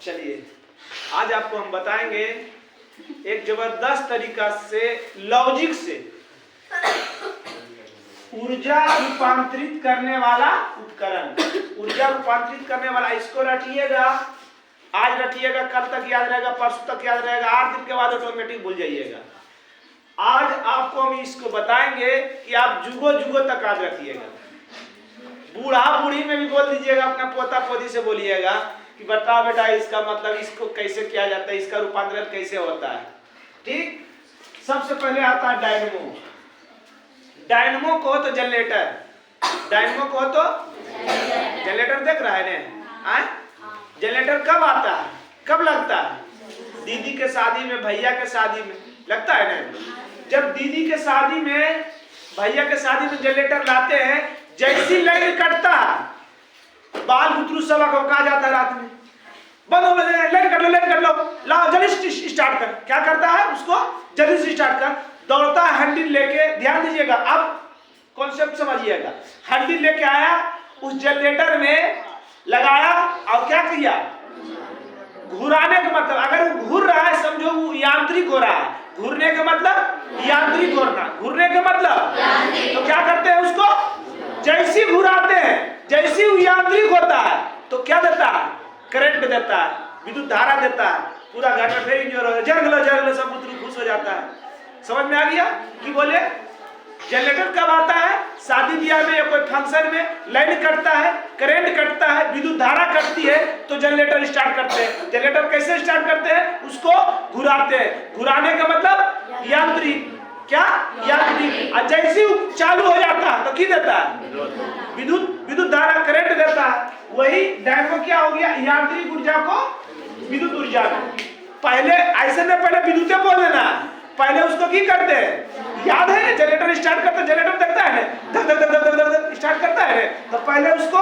चलिए आज आपको हम बताएंगे एक जबरदस्त तरीका से लॉजिक से ऊर्जा रूपांतरित करने वाला उपकरण, ऊर्जा रूपांतरित करने वाला। इसको रटिएगा, आज रटिएगा, कल तक याद रहेगा, परसों तक याद रहेगा, 8 दिन के बाद ऑटोमेटिक भूल जाइएगा। आज आपको हम इसको बताएंगे कि आप जुगो जुगो तक याद रखिएगा। बूढ़ा बूढ़ी में भी बोल दीजिएगा, अपना पोता पोती से बोलिएगा कि बताओ बेटा इसका मतलब, इसको कैसे किया जाता है, इसका रूपांतरण कैसे होता है। ठीक, सबसे पहले आता है डायनमो। डायनमो को तो जनरेटर, डायनमो को तो जनरेटर देख रहा है ना। जनरेटर कब आता है, कब लगता है? दीदी के शादी में, भैया के शादी में लगता है ना। जब दीदी के शादी में, भैया के शादी में जनरेटर लाते हैं, जैसी लाइन कटता है बाल बुतरू सब कहा जाता है रात में, बंद हो गए, लाइन कट लो, लाइन कट लो, लाओ जल्दी स्टार्ट कर। क्या करता है? उसको जल्दी से स्टार्ट कर। दौड़ता है हैंडल लेके, ध्यान दीजिएगा, अब कॉन्सेप्ट समझिएगा। हैंडल लेके आया, उस जनरेटर में लगाया और क्या किया? घुराने का मतलब, अगर वो घूर रहा है समझो वो यांत्रिक हो रहा है। घूरने का मतलब यांत्रिक होना, घूरने का मतलब तो क्या करते हैं? उसको जैसी घुराते हैं, जैसी वो यांत्रिक होता है तो क्या देता है? करंट देता है, विद्युत धारा देता है। पूरा घर में फिर जल सब पुत्र खुश हो जाता है। समझ में आ गया कि बोले जनरेटर कब आता है? शादी ब्याह में या कोई फंक्शन में लाइन कटता है, करंट कटता है, विद्युत धारा कटती है तो जनरेटर स्टार्ट करते हैं। जनरेटर कैसे स्टार्ट करते हैं? उसको घुराते हैं। घुराने का मतलब यांत्रिक, क्या यांत्रिक। और जैसे चालू हो जाता है तो क्या देता है? विद्युत धारा, करंट देता है। वही डायनमो क्या हो गया? यांत्रिक ऊर्जा को विद्युत ऊर्जा में। पहले ऐसे में पहले विद्युत बोल देना, पहले उसको की करते हैं? याद है जनरेटर स्टार्ट करते, जनरेटर देखता है धक धक धक धक धक स्टार्ट करता है तो पहले उसको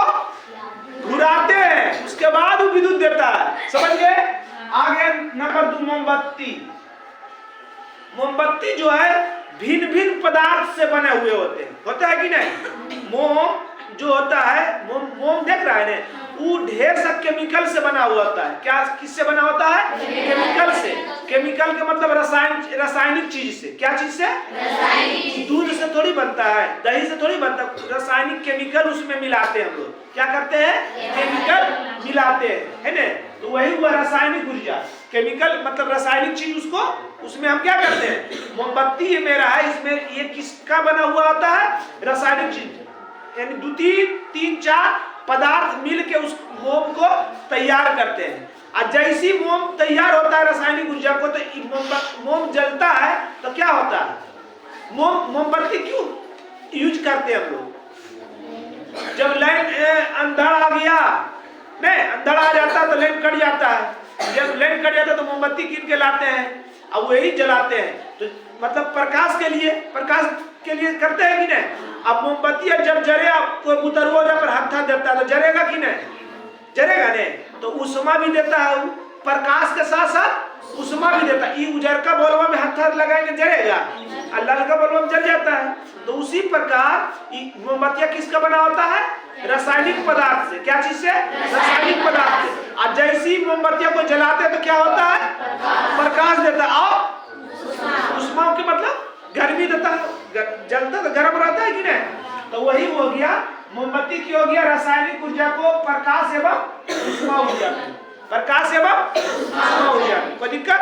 घुराते हैं, उसके बाद वो विद्युत देता है। समझ गए? आगे नंबर 2 मोमबत्ती। मोमबत्ती जो है भिन्न भिन्न पदार्थ से बने हुए होता है कि नहीं? मोम जो होता है, मोम देख रहा है ना, वो ढेर सा केमिकल से बना हुआ होता है। क्या किससे बना होता है? केमिकल से। केमिकल का मतलब रासायनिक चीज से। क्या चीज से? रासायनिक। दूध से थोड़ी बनता है, दही से थोड़ी बनता है, रासायनिक केमिकल उसमें मिलाते हैं हम लोग। क्या करते हैं? केमिकल मिलाते हैं, है ना। तो वही हुआ रासायनिक ऊर्जा। केमिकल मतलब रासायनिक चीज, उसको उसमें हम क्या करते हैं? मोमबत्ती ये मेरा है, इसमें ये किसका बना हुआ होता है? रासायनिक चीज, यानी 2 3 4 पदार्थ मिल के उस मोम को तैयार करते हैं। और जैसी मोम तैयार होता है रासायनिक ऊर्जा को, तो मोम जलता है तो क्या होता है? मोमबत्ती क्यों यूज करते हैं हम लोग? जब लाइन अंधेरा आ गया, नहीं अंधेरा आ जाता तो लाइन कट जाता है। जब लाइन कट जाता तो मोमबत्ती कीन के लाते हैं और वही जलाते हैं। तो मतलब प्रकाश के लिए करते हैं कि नहीं? अब मोमबत्ती जब जले, कोई बुतरुआ पर हाथ देता है तो जलेगा कि नहीं? जलेगा नहीं। तो उष्मा भी देता है, प्रकाश के साथ साथ उष्मा भी देता है। ये उजर का बल्ब में हाथ लगाएंगे जलेगा, और लाल का बल्ब जल जाता है। तो उसी प्रकार मोमबत्तियां किसका बना होता है? रासायनिक पदार्थ से। क्या चीज से? रासायनिक पदार्थ से। और जैसी मोमबत्तियों को जलाते हैं तो क्या होता है? प्रकाश देता है और उष्मा के मतलब गर्मी देता है, जलता तो गर्म रहता है कि नहीं? तो वही हो गया मोमबत्ती की, हो गया रासायनिक ऊर्जा को प्रकाश एवं उष्मा ऊर्जा, प्रकाश एवं उष्मा ऊर्जा। कोई दिक्कत?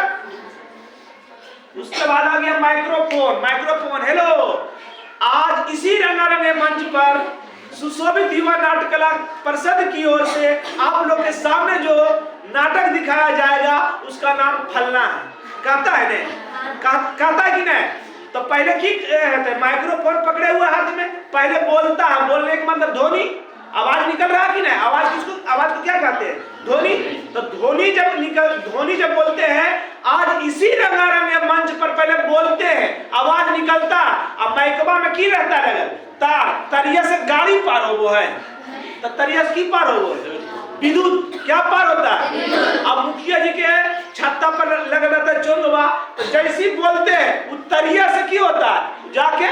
उसके बाद आ गया माइक्रोफोन। माइक्रोफोन, हेलो, आज इसी रंगारंग मंच पर सुशोभित युवा नाट्य कला परिषद की ओर से आप लोग के सामने जो नाटक दिखाया जाएगा उसका नाम फलना है। कहता है नहीं? कहता है कि नहीं? तो पहले की है, माइक्रोफोन पकड़े हुए हाथ में, पहले बोलता है। बोलने का मतलब ध्वनि, आवाज निकल रहा कि नहीं? आवाज किसको, आवाज को क्या कहते हैं? ध्वनि। तो ध्वनि जब बोलते हैं, आज इसी रंगारंग मंच पर पहले बोलते हैं, आवाज निकलता, अब माइकवा में की रहता है? तार, तरिया से गाड़ी पार हो वो है, तो तरिया से की पार हो वो है? विद्युत। क्या पार होता है? अब मुखिया जी के छत्ता पर लग रहता है चोंगवा, तो जैसी बोलते हैं उत्तरिया से की होता है? जाके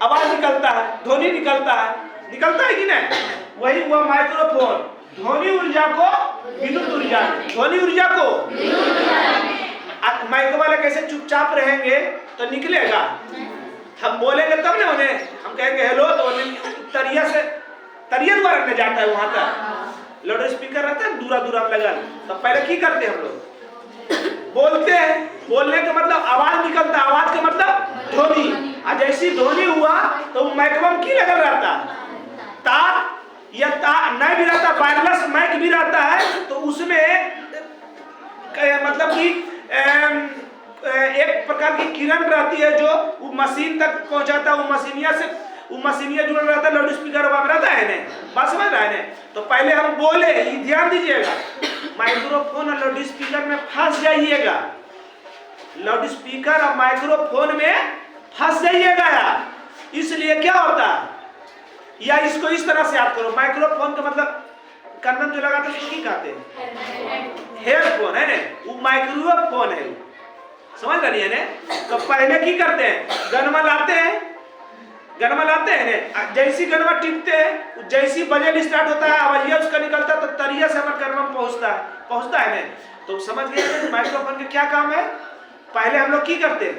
आवाज निकलता है, ध्वनि निकलता है कि नहीं? वही हुआ माइक्रोफोन। ध्वनि ऊर्जा को विद्युत ऊर्जा ऊर्जा, ध्वनि ऊर्जा को माइक वाले कैसे चुपचाप रहेंगे तो निकलेगा, हम बोलेंगे तब ना उन्हें, हम कहेंगे हेलो तो तरिया द्वारा न जाता है वहां तक। लाउड स्पीकर रहता है दूरा दूरा लगा, तो पहले की करते हैं हम लोग बोलते हैं, बोलने का मतलब आवाज निकलता, आवाज का मतलब ध्वनि, और जैसी ध्वनि हुआ तो माइक्रोफोन की लगल रहता, तार या तार नहीं भी रहता, वायरलेस माइक भी रहता है, तो उसमें मतलब कि एक प्रकार की किरण रहती है जो वो मशीन तक पहुंचाता है, वो मशीनिया जुड़ा रहता है, लाउड स्पीकर वहां रहता है ने, बात समझ रहा है ने। तो पहले हम बोले, ये ध्यान दीजिएगा, माइक्रोफोन और लाउड स्पीकर में फंस जाइएगा, लाउड स्पीकर और माइक्रोफोन में फंस जाइएगा यार। इसलिए क्या होता है, या इसको इस तरह से याद करो, माइक्रोफोन का मतलब कन्नम जो लगाते हैं उसको कहते हैं हेडफोन है ने, वो माइक्रोफोन है, समझ रही है ने। तो पहले की करते हैं, गनमा लाते हैं ने, जैसी गनमा टिपते हैं, जैसी बजल स्टार्ट होता है, आवाज़ उसका निकलता है, तो तरिया से हमारे कर्म पहुंचता है ने। तो समझ गए माइक्रोफोन का क्या काम है। पहले हम लोग की करते हैं,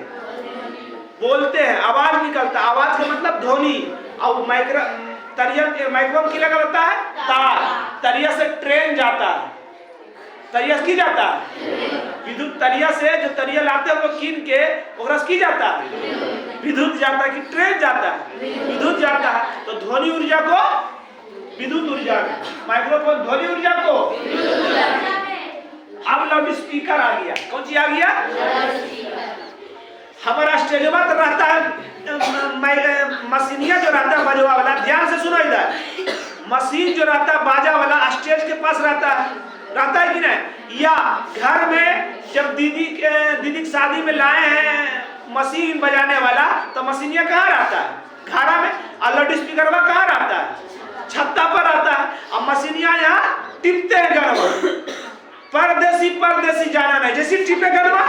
बोलते हैं, आवाज निकलता, आवाज का मतलब ध्वनि, और माइक्रोफोन की लगा रहता है तार, तरिया से ट्रेन जाता है, तरिया की जाता है विद्युत, तरिया से जो तरिया लाते हैं लोग कीन के ओकरा से की जाता है विद्युत जाता है कि ट्रेन जाता है, विद्युत जाता है। तो ध्वनि ऊर्जा को विद्युत ऊर्जा, माइक्रोफोन ध्वनि ऊर्जा को। अब लाउड स्पीकर आ गया, कौन सी आ गया, हमारा स्टेजवा तो रहता है मशीनिया जो रहता है बजवा वाला, ध्यान से सुनो इधर, मशीन जो रहता है बाजा वाला स्टेज के पास रहता है कि नहीं। या घर में जब दीदी की शादी में लाए हैं मशीन बजाने वाला, तो मशीनिया कहाँ रहता है, घरा में, और लाउड स्पीकर कहाँ रहता है, छत्ता पर रहता है, और मशीनिया यहाँ टिपते हैं गरमा, परदेसी जाना नहीं, जैसी टिपे गरमा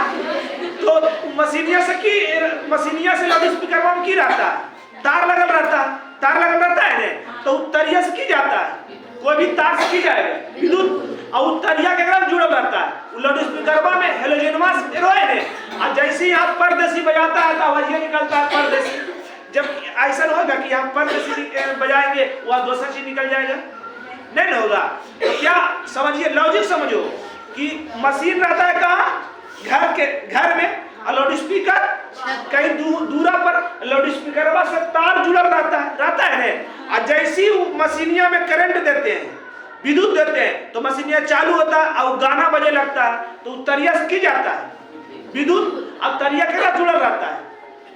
तो मशीनिया से लाउड स्पीकर में की रहता है, तार लगल रहता है ने, तो तरिया से की जाता है, कोई भी तार से की जाएगा विद्युत, और तरिया के अगर जुड़ल रहता है लाउड स्पीकर में हेलोजनवा रोए ने, और जैसे ही आप परदेसी बजाता है तो आवाज निकलता है परदेसी। जब ऐसा होगा कि हम परदेसी बजाएंगे वह दूसरा चीज निकल जाएगा, नहीं होगा। तो क्या समझिए, लॉजिक समझो कि मशीन रहता है कहाँ, घर में, और लाउड स्पीकर कहीं दूरा पर लाउड स्पीकर से तार जुड़ा रहता है ने, और जैसी मशीनिया में करंट देते हैं, विद्युत देते हैं, तो मशीनिया चालू होता है और गाना बजे लगता है, तो तरिया से की जाता है विद्युत, और तरिया के साथ जुड़ा रहता है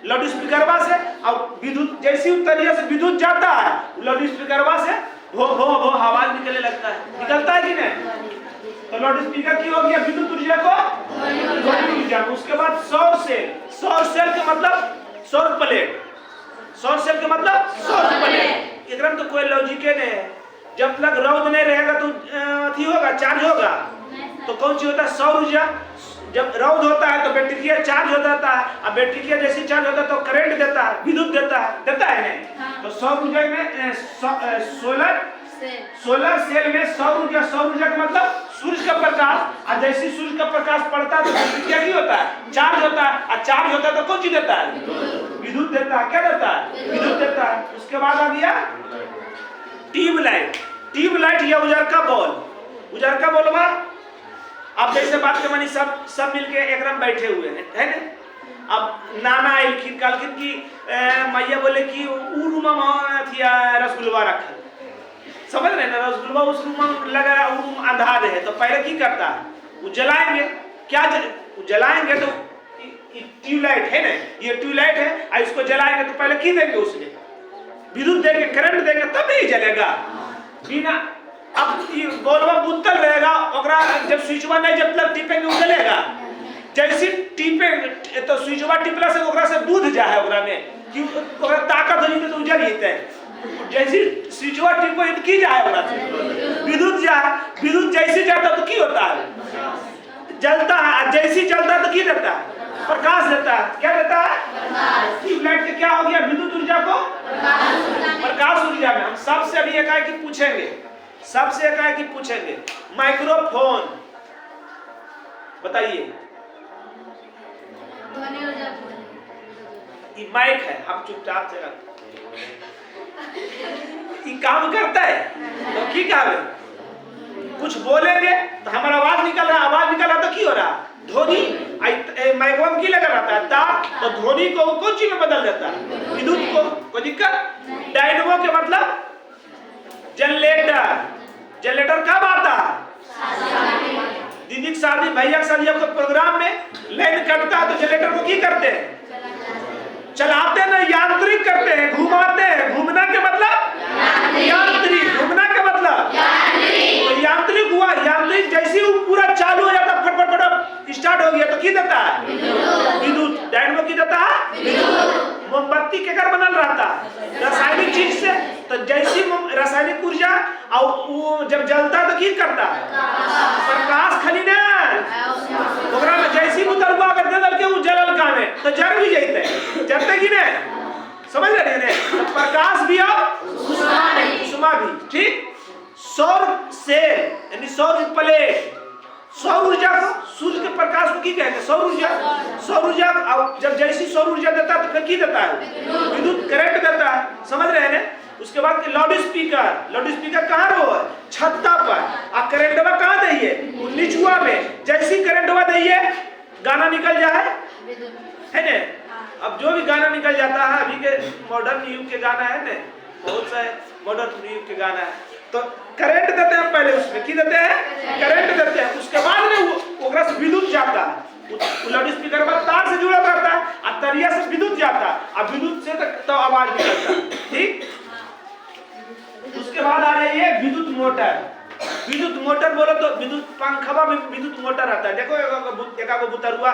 लाउड स्पीकर से, और विद्युत जैसी तरिया से विद्युत जाता है लाउड स्पीकर से भो आवाज निकलता है कि नहीं। तो लाउड स्पीकर की हो गया विद्युत ऊर्जा को ध्वनि ऊर्जा। उसके बाद सौर सेल का मतलब सौर प्लेट, एकदम तो कोई लॉजिक नहीं है। जब तक रौद नहीं रहेगा तो अथी होगा, चार्ज होगा, तो कौन सी होता है, सौर ऊर्जा। जब रौद होता है तो बैटरिया चार्ज हो जाता है, और बैटरिया जैसे चार्ज होता है तो करंट देता है, विद्युत देता है नहीं। तो सौर ऊर्जा में सोलर सेल में सौर ऊर्जा का मतलब सूर्य का प्रकाश, और जैसे सूर्य का प्रकाश पड़ता है तो बैटरिया क्या होता है, चार्ज होता है, और चार्ज होता है तो कौन सी देता है, विद्युत देता है। क्या देता है, विद्युत देता है। उसके बाद आ गया ट्यूबलाइट या उजरका बॉल में अब जैसे बात के मानी सब मिलके एकदम बैठे हुए हैं, है ना। अब नाना आइलखिन कहलखिन कि मैया बोले कि ऊ रूमा में थिया रसगुल्ला रखा, समझ रहे ना, रसगुल्ला उस रूम में लगा, रूम अंधार है, तो पहले की करता है, वो जलाएंगे, जलाएंगे तो ट्यूबलाइट है ना, ये ट्यूबलाइट है, और इसको जलाएंगे तो पहले की देंगे, उसमें विद्युत देंगे, करंट देंगे, तब नहीं जलेगा बिना। अब बॉलवा बुतल रहेगा, ओकरा जब स्विचवा नहीं जब तक टिपेंगे वो जलेगा, जैसे टिपे तो स्विचवा टिपला से ओकरा से दूध जाए, ओकरा में कि ओकरा ताकत हो जते तो जल जते, जैसे स्विचवा टिपो तो की जाए, ओकरा से विद्युत जैसे जाता तो की होता है, जलता है, जैसे जलता तो की देता है, प्रकाश देता है। क्या देता है, ट्यूबलाइट के क्या हो गया, विद्युत ऊर्जा को प्रकाश ऊर्जा में। हम सबसे अभी एकाएकी पूछेंगे, माइक्रोफोन बताइए। ध्वनि ऊर्जा। ये माइक है, आप चुपचाप से रखो। ये काम करता है तो की काम है? कुछ बोलेंगे तो हमारा आवाज निकल रहा, आवाज निकल रहा तो की हो रहा? ध्वनि। माइकवा में की लगा रहता है तार, तो ध्वनि को कौन चीज में बदल देता है? विद्युत को। कोई दिक्कत? डायनमो के मतलब जनरेटर। जनरेटर कब आता है? दीदी की शादी, भैया की शादी, आपको प्रोग्राम में लाइन कटता है तो जनरेटर को की करते हैं? चलाते ना, यांत्रिक करते हैं, घुमाते हैं। घूमना के मतलब यांत्रिक, घूमना के मतलब तो यांत्रिक हुआ। यांत्रिक जैसे ही पूरा चालू हो जाता, फट फट फट स्टार्ट हो गया तो की देता है? विद्युत। डायनमो की देता है विद्युत। मोमबत्ती के घर बनल रहता है रासायनिक चीज से, तो जैसी रासायनिक ऊर्जा और वो जब जलता तो की करता है? प्रकाश खली ना ओकरा में जैसी उतरवा कर दे के वो जलल का में तो जल भी जैते, जलते कि नहीं? समझ रहे हैं? तो प्रकाश भी और उष्मा भी। ठीक। सौर सेल यानी सौर प्लेट, सौर ऊर्जा को, सूर्य के प्रकाश को की कहते हैं? सौर ऊर्जा। सौर ऊर्जा जब जैसी सौर ऊर्जा देता है तो फिर की देता है? विद्युत करंट देता है। समझ रहे हैं? उसके बाद लाउड स्पीकर। लाउड स्पीकर कहाँ रहो है? छत्ता पर। आ करंटवा कहाँ दइए? निचुआ में। जैसी करंटवा दइए गाना निकल जाए है ने। अब जो भी गाना निकल जाता है, अभी के मॉडर्न युग के गाना है ने, बहुत सारे मॉडर्न युग के गाना है, तो करंट देते हैं पहले, उसमें की देते हैं? करंट देते हैं। उसके बाद में ओकरा से विद्युत जाता है। लाउड स्पीकर पर तार से जुड़ा रहता है, और तरिया से विद्युत जाता है, और विद्युत से तो आवाज निकलता है। ठीक। उसके बाद आ रही है विद्युत मोटर। विद्युत मोटर बोलो तो विद्युत पंखवा में विद्युत मोटर आता है। देखो एक बुतरुआ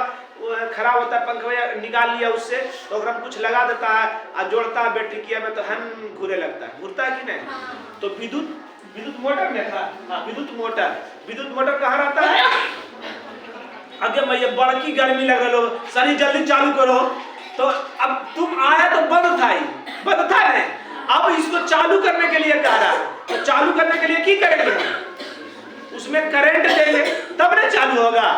खराब होता है, पंखवा निकाल लिया उससे तो ओकरा में कुछ लगा देता है और जोड़ता है बैटरी किया में तो हम घूरे लगता है। घूरता है कि नहीं? तो विद्युत मोटर में था। हाँ, विद्युत मोटर। विद्युत मोटर कहाँ रहता है? अगे मैं ये बड़की गर्मी लग रहा हो, सनी जल्दी चालू करो, तो अब तुम आया तो बंद था ही, बंद था नहीं। अब इसको चालू करने के लिए कह रहा है, तो चालू करने के लिए की करेंगे? उसमें करंट देंगे तब ना चालू होगा।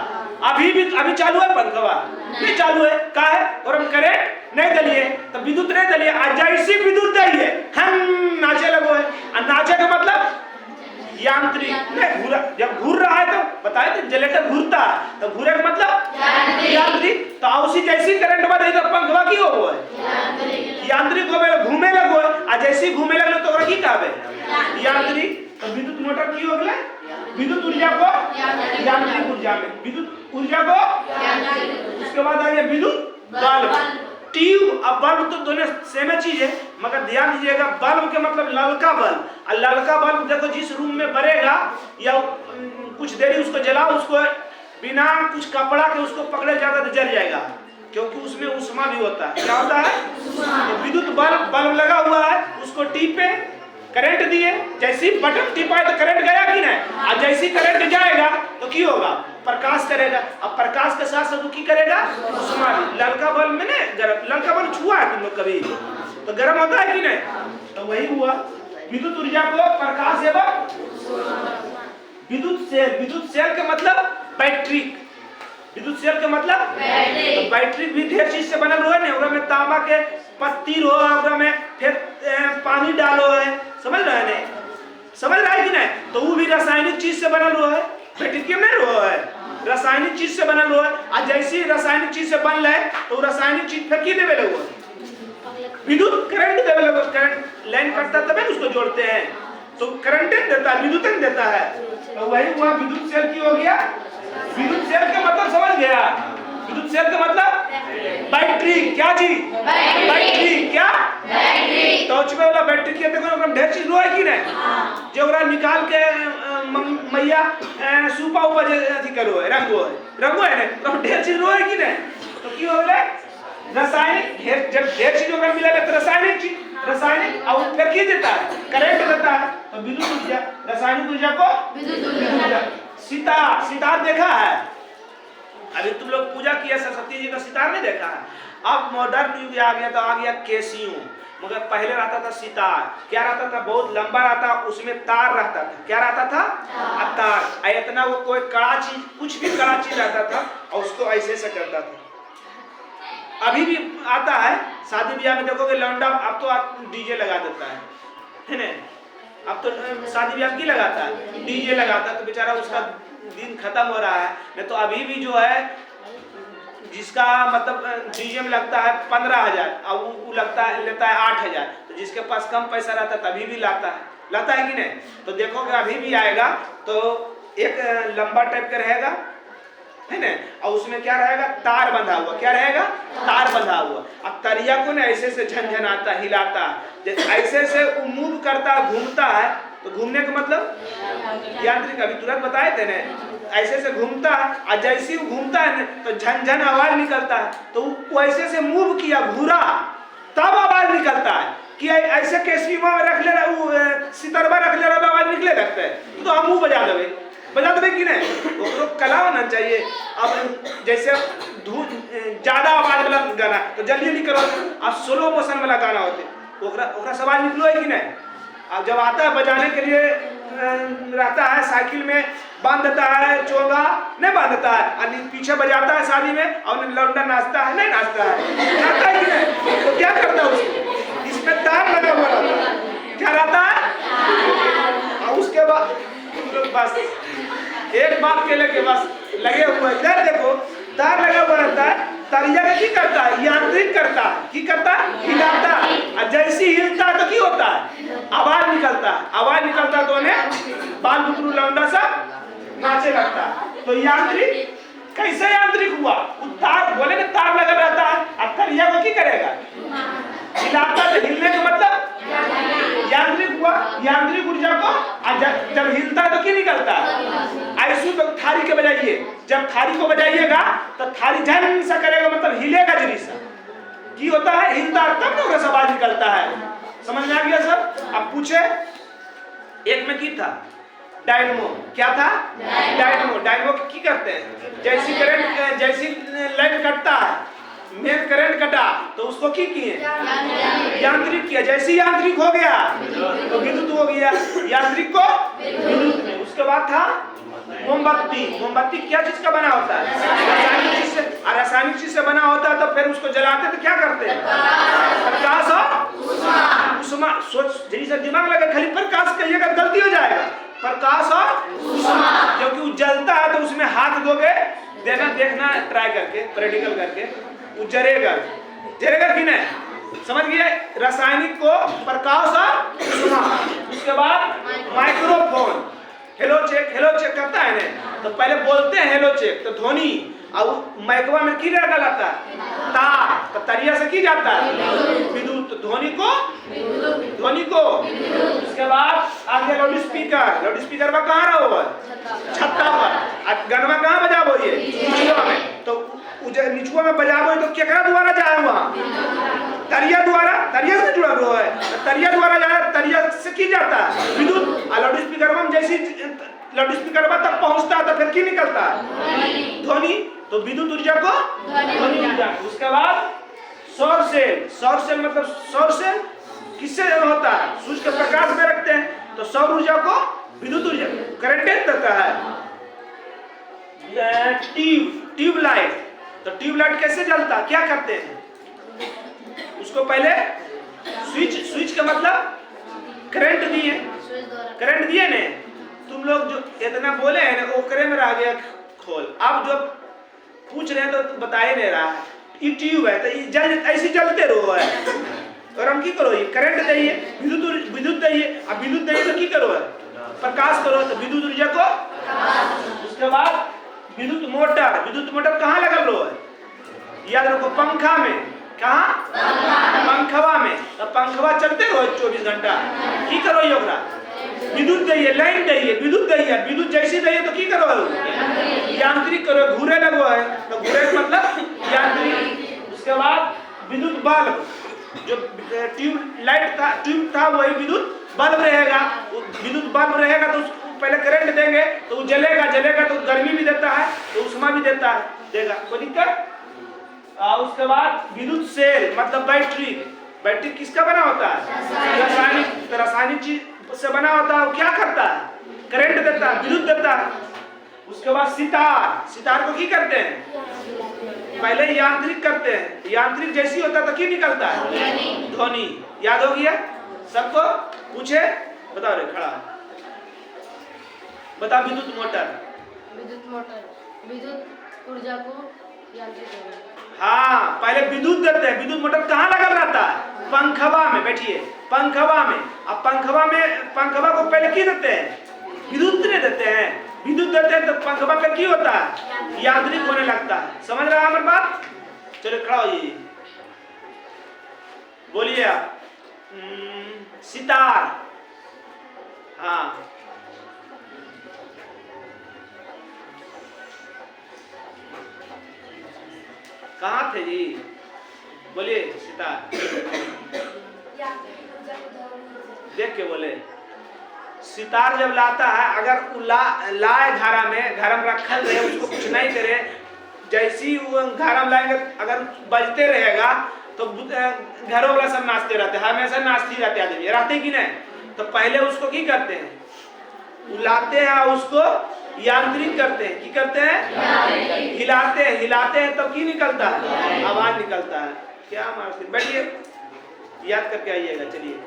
अभी चालू है पंखवा? नहीं चालू है। का है? और हम करंट नहीं दलिए तो विद्युत नहीं दलिए, जैसी विद्युत दलिए हम नाचे लगो है। और नाचे का मतलब यांत्रिक नहीं घूरा। जब घूर रहा है तो बताए थे जनरेटर घूरता है, तो घूरे का मतलब यांत्रिक। तो उसी जैसी करंट बदली तो पंखवा की हो है? यांत्रिक हो गए, घूमे लगो है। और जैसी घूमे लगलो तो ओकरा की कहबे? यांत्रिक। तो विद्युत मोटर की हो गए? विद्युत ऊर्जा को यांत्रिक ऊर्जा में, विद्युत ऊर्जा को। उसके बाद आ गया विद्युत बल्ब। ट्यूब और बल्ब तो दोनों सेम चीज है, मगर ध्यान दीजिएगा बल्ब के मतलब ललका बल्ब। और ललका बल्ब देखो जिस रूम में बरेगा या कुछ देरी उसको जलाओ, उसको बिना कुछ कपड़ा के उसको पकड़े जाता तो जल जाएगा, क्योंकि उसमें उष्मा भी होता है। क्या होता है? तो विद्युत बल्ब लगा हुआ है, उसको टीपे करंट दिए, जैसी बटन टिपा तो करंट गया कि नहीं? और जैसी करंट जाएगा तो की होगा? प्रकाश करेगा। अब प्रकाश के साथ साथ की करेगा? उष्मा भी। ललका बल्ब में नहीं गर्म, ललका बल्ब छुआ है तुम लोग कभी तो गर्म होता है कि नहीं? तो वही हुआ विद्युत ऊर्जा को प्रकाश एवं विद्युत सेल। विद्युत सेल का मतलब बैटरी। विद्युत सेल का मतलब तो बैटरी भी ढेर चीज से बनल हुआ है। ओकरा में तांबा के पत्ती हो, ओकरा में फिर पानी डालो है। समझ रहे हैं? समझ रहा है कि नहीं? तो वो भी रासायनिक चीज से बनल हुआ है। बैटरी क्यों नहीं हुआ है? रासायनिक चीज से बनल हुआ है। और जैसी रासायनिक चीज से बन रहा है तो रासायनिक चीज फिर की देवे लगो? विद्युत करंट देवे लगो। करंट लाइन कटता तब उसको जोड़ते हैं, तो करंट देता है, विद्युत देता है। तो वही हुआ विद्युत सेल की हो गया। विद्युत सेल का मतलब समझ गया? विद्युत सेल का मतलब बैटरी। क्या चीज? बैटरी। क्या? बैटरी। तो उसमें वाला बैटरी की देखो ओकरा ढेर चीज है कि नहीं? जो ओकरा निकाल के मैया सूपा ऊपर अथी करो है, रंगो है ना, तो ढेर चीज है कि नहीं? तो की हो गए रासायनिक। जब ढेर चीज ओकरा मिला तो रासायनिक चीज, रासायनिक और फिर की देता है? करंट देता है। तो विद्युत ऊर्जा, रासायनिक ऊर्जा को विद्युत ऊर्जा। सितार देखा है? अभी तुम लोग पूजा किया सरस्वती जी का सितार नहीं देखा है। अब मॉडर्न युग आ गया तो आ गया कैसियो, मगर पहले रहता था सितार। क्या रहता था? बहुत लंबा रहता, उसमें तार रहता था। क्या रहता था? तार। इतना वो कोई कड़ा चीज, कुछ भी कड़ा चीज रहता था और उसको ऐसे से करता था। अभी भी आता है शादी ब्याह में, देखोगे लौंडा अब तो डीजे लगा देता है ना। अब तो शादी ब्याह की लगाता है, डीजे लगाता है, तो बेचारा उसका दिन खत्म हो रहा है। नहीं तो अभी भी जो है जिसका मतलब डीजे में लगता है 15,000 और वो लेता है 8,000, तो जिसके पास कम पैसा रहता है तभी भी लाता है कि नहीं। तो देखोगे अभी भी आएगा तो एक लंबा टाइप का रहेगा है ना, और उसमें क्या रहेगा? तार बंधा हुआ। क्या रहेगा? तार बंधा हुआ। अब तरिया को ना ऐसे से झनझनाता, हिलाता, ऐसे से मूव करता, घूमता है। तो घूमने का मतलब यांत्रिक, अभी तुरंत बताए थे ना, ऐसे से घूमता है और जैसे वो घूमता है ना तो झनझन आवाज निकलता है। तो वो ऐसे से मूव किया, घूरा, तब आवाज निकलता है। कि ऐसे केसरीमा में रख ले रहा, वो सितरवा रख ले रहा, आवाज निकले लगता है। तो हम मुंह बजा देवे कि नहीं? वो कला होना चाहिए। अब जैसे ज्यादा आवाज वाला गाना तो जल्दी नहीं करो, अब स्लो मोशन वाला गाना होते ओकरा से आवाज निकलो है कि नहीं? अब जब आता है बजाने के लिए रहता है, साइकिल में बांध देता है, चोगा नहीं बांधता है, और पीछे बजाता है शादी में, और लौंडा नाचता है, नहीं नाचता है कि नहीं? तो क्या करता है उसको? इसमें तार लगा हुआ रहता है। क्या रहता है? और उसके बाद बस एक बात के लेके बस लगे हुए इधर देखो, तार लगा हुआ रहता है। तरिया का की करता है? यांत्रिक करता है। की करता है? हिलाता है, और जैसे हिलता है तो की होता है? आवाज निकलता है। आवाज निकलता तो उन्हें बाल बुकरू लौंडा सा नाचे लगता है। तो यांत्रिक कैसे यांत्रिक हुआ? तार बोले ना, तार लगा रहता है, अब तरिया को की करेगा? हिलाता। तो हिलने का मतलब यांत्रिक हुआ। यांत्रिक ऊर्जा को जब हिलता है तो क्या निकलता है? ऐसे तो थारी के बजाइए, जब थारी को बजाइएगा तो थारी झन सा करेगा, मतलब हिलेगा जरी सा। की होता है? हिलता है, तब ना आवाज निकलता है। समझ में आ गया सब? अब पूछे, एक में की था डायनमो। क्या था? डायनमो की करते हैं? जैसी करंट, जैसी लाइट कटता है, मेन करंट कटा तो उसको की किए? यांत्रिक किया। जैसे यांत्रिक हो गया तो विद्युत हो गया। यांत्रिक को विद्युत में। उसके बाद था मोमबत्ती। मोमबत्ती क्या चीज का बना होता है? रासायनिक चीज से। रासायनिक चीज से बना होता है, तो फिर उसको जलाते तो क्या करते हैं? प्रकाश और उष्मा। सोच जैसे दिमाग लगा, खाली प्रकाश कहिएगा गलती हो जाएगा। प्रकाश और उष्मा, क्योंकि वो जलता है तो उसमें हाथ दोगे, देखना ट्राई करके, प्रैक्टिकल करके, वो जरेगा कि नहीं? समझ गए? रासायनिक को प्रकाश और उष्मा। उसके बाद माइक्रोफोन। हेलो चेक करता है ना, तो पहले बोलते हैं हेलो चेक, तो ध्वनि, और माइक्रोफोन में की रहता है? तार। तो तरिया से की जाता है विद्युत। तो ध्वनि को। उसके बाद आगे लाउड स्पीकर में कहाँ रहो? छत्ता पर। गनवा कहाँ बजाबो? ये निचुआ में। तो निचुआ में बजाबो तो केकरा द्वारा जाए? वहाँ तरिया द्वारा। तरिया से जुड़ा हुआ है, तरिया द्वारा जाए, तरिया से की जाता है विद्युत। और लाउड स्पीकर में जैसी लाउड स्पीकर तक पहुँचता है तो फिर की निकलता है? ध्वनि। तो विद्युत ऊर्जा को ध्वनि ऊर्जा। उसके बाद सौर सेल मतलब सौर सेल किससे होता है? सूर्य के प्रकाश में रखते हैं, तो सौर ऊर्जा को विद्युत ऊर्जा करंट देता है। ट्यूबलाइट। तो ट्यूबलाइट कैसे जलता? क्या करते हैं उसको? पहले स्विच का मतलब करंट दिए ने। तुम लोग जो इतना बोले हैं ना, ओकरे में रह गया खोल। अब जो पूछ रहे हैं तो बता ही नहीं रहा है। ये ट्यूब है तो ये ऐसे जलते रहो है, और हम की करो? ये करंट चाहिए, विद्युत चाहिए। अब विद्युत चाहिए तो की करो? प्रकाश करो, तो विद्युत ऊर्जा को। उसके बाद विद्युत मोटर कहाँ लगा लो है? याद रखो, पंखा में। कहाँ? पंखवा में। तो पंखवा चलते रहो 24 घंटा। की करो? योगरा विद्युत चाहिए, लाइन चाहिए, विद्युत चाहिए। विद्युत जैसी चाहिए तो की करो? यांत्रिक करो। घूरे लगो है तो घूरे मतलब यांत्रिक। उसके बाद विद्युत बल्ब। जो ट्यूब था वही विद्युत बल्ब रहेगा। विद्युत बल्ब रहेगा तो उसको पहले करंट देंगे तो वो जलेगा तो गर्मी भी देता है, तो उष्मा भी देता है। देगा, कोई दिक्कत। उसके बाद विद्युत सेल मतलब बैटरी। बैटरी किसका बना होता है? रासायनिक। रासायनिक चीज से बना होता है। वो क्या करता है? करंट देता है, विद्युत देता है। उसके बाद सितार। सितार को क्या करते हैं? पहले यांत्रिक करते हैं। यांत्रिक जैसी होता है तो क्या निकलता है? ध्वनि। याद हो गया सबको? पूछे, बताओ रे, खड़ा बता। विद्युत मोटर। विद्युत मोटर विद्युत ऊर्जा को यांत्रिक। हाँ, पहले विद्युत देते हैं। विद्युत मोटर कहाँ लगल रहता है? पंखवा में। बैठिए, पंखवा में। अब पंखवा में, पंखवा को पहले क्या देते हैं? विद्युत नहीं देते हैं। विद्युत देते हैं तो पंखवा पे क्या होता है? यांत्रिक होने लगता है। समझ रहा है हमारी बात? चलो खड़ा होइए, बोलिए आप। सितार। हाँ, कहाँ थे जी? बोलिए। सितार देख के बोले। सितार जब लाता है, अगर लाए घारा में, घारा में रखल रहे, उसको कुछ नहीं करे, जैसी वो घारा में लाएंगे, अगर बजते रहेगा तो घरों वाला सब नाचते रहते हैं। हमेशा नाचते रहते आदमी, रहते कि नहीं? तो पहले उसको क्या करते हैं? लाते हैं, उसको यांत्रिक करते हैं। क्या करते हैं? हिलाते हैं। हिलाते हैं तो क्या निकलता है? आवाज निकलता है। क्या मारते? बैठिए, याद करके आइएगा। चलिए।